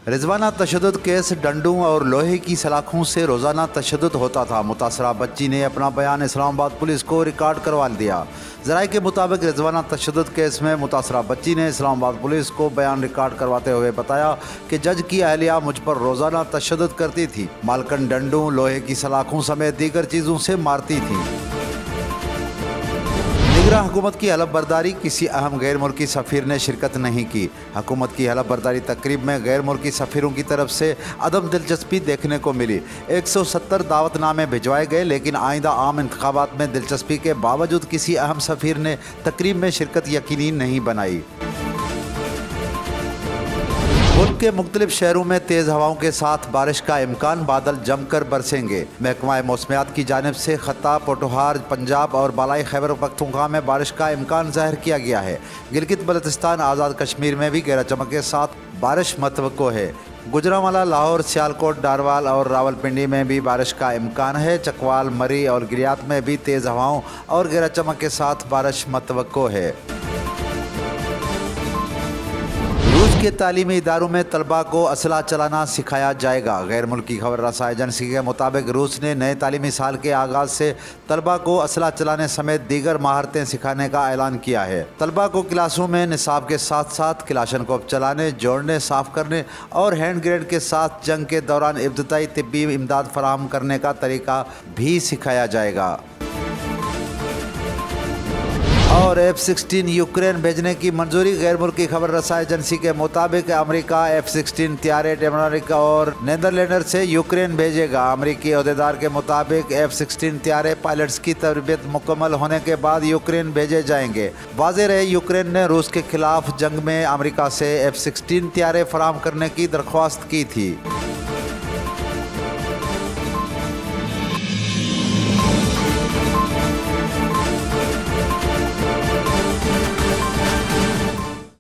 Rizwana तशद्दुद case डंडों और लोहे की सलाखों से रोज़ाना तशद्दुद होता था। मुतासरा बच्ची ने अपना बयान इस्लामाबाद पुलिस को रिकॉर्ड करवा दिया। ज़राए के मुताबिक रिजवाना तशद्दुद केस में मुतासरा बच्ची ने इस्लामाबाद पुलिस को बयान रिकॉर्ड करवाते हुए बताया कि जज की अहलिया मुझ पर रोज़ाना तशद्दुद करती थी, मालकन डंडों, लोहे की सलाखों समेत दीगर चीज़ों से मारती थी। निगरां हुकूमत की हलफ बर्दारी, किसी अहम गैर मुल्की सफ़ीर ने शिरकत नहीं की। हुकूमत की हलफ बर्दारी तकरीब में गैर मुल्की सफ़ीरों की तरफ से अदम दिलचस्पी देखने को मिली। 170 दावतनामे भिजवाए गए, लेकिन आइंदा आम इंतखाबात में दिलचस्पी के बावजूद किसी अहम सफ़ीर ने तकरीब में शिरकत यकीनी नहीं बनाई। मुल्क के मुख्तलिफ शहरों में तेज़ हवाओं के साथ बारिश का इम्कान, बादल जमकर बरसेंगे। महकमा मौसमियात की जानिब से खत्ता, पोठोहार, पंजाब और बालाई खैबर पख्तूनख्वा में बारिश का इम्कान ज़ाहिर किया गया है। गिलगित बल्तिस्तान, आज़ाद कश्मीर में भी गरज चमक के साथ बारिश मतवक्को है। गुजरांवाला, लाहौर, सियालकोट, डारवाल और रावलपिंडी में भी बारिश का इम्कान है। चकवाल, मरी और गिरियात में भी तेज़ हवाओं और गरज चमक के साथ बारिश मतवक्को है। रूस के तालीमी इदारों में तलबा को असला चलाना सिखाया जाएगा। गैर मुल्की खबर रसा एजेंसी के मुताबिक रूस ने नए तालीमी साल के आगाज़ से तलबा को असला चलाने समेत दीगर महारतें सिखाने का ऐलान किया है। तलबा को क्लासों में निसाब के साथ साथ क्लाशनकोप चलाने, जोड़ने, साफ करने और हैंड ग्रेनेड के साथ जंग के दौरान इब्तदाई तिब्बी इमदाद फराहम करने का तरीका भी सिखाया जाएगा। और F-16 यूक्रेन भेजने की मंजूरी। गैर मुल्की खबर रसा एजेंसी के मुताबिक अमेरिका F-16 तैयारे अमेरिका और नीदरलैंड से यूक्रेन भेजेगा। अमेरिकी अहदेदार के मुताबिक F-16 तैयारे पायलट्स की तरबियत मुकम्मल होने के बाद यूक्रेन भेजे जाएंगे। वाज़ेह रहे, यूक्रेन ने रूस के खिलाफ जंग में अमेरिका से F-16 तैयारे फराहम करने की दरख्वास्त की थी।